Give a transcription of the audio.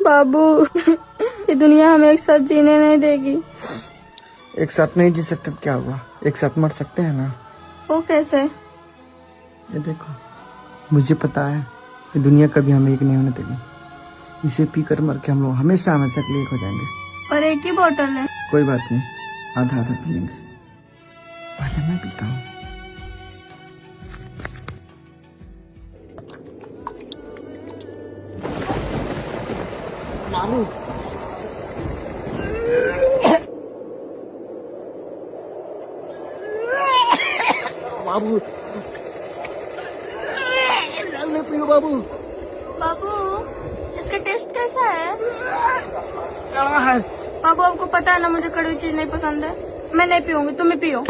बाबू, ये दुनिया हमें एक साथ जीने नहीं देगी। एक साथ नहीं जी सकते तो क्या हुआ, एक साथ मर सकते हैं ना। वो कैसे? ये देखो, मुझे पता है कि दुनिया कभी हमें एक नहीं होने देगी। इसे पीकर मर के हम लोग हमेशा हमेशा के लिए एक हो जाएंगे। और एक ही बोतल है। कोई बात नहीं, आधा आधा पी लेंगे। पहले मैं पीता हूँ। नानू, बाबू, पियो बाबू। बाबू, इसका टेस्ट कैसा है? कड़ा है। बाबू, आपको पता है ना मुझे कड़वी चीज नहीं पसंद है। मैं नहीं पीऊंगी, तुम ही पियो।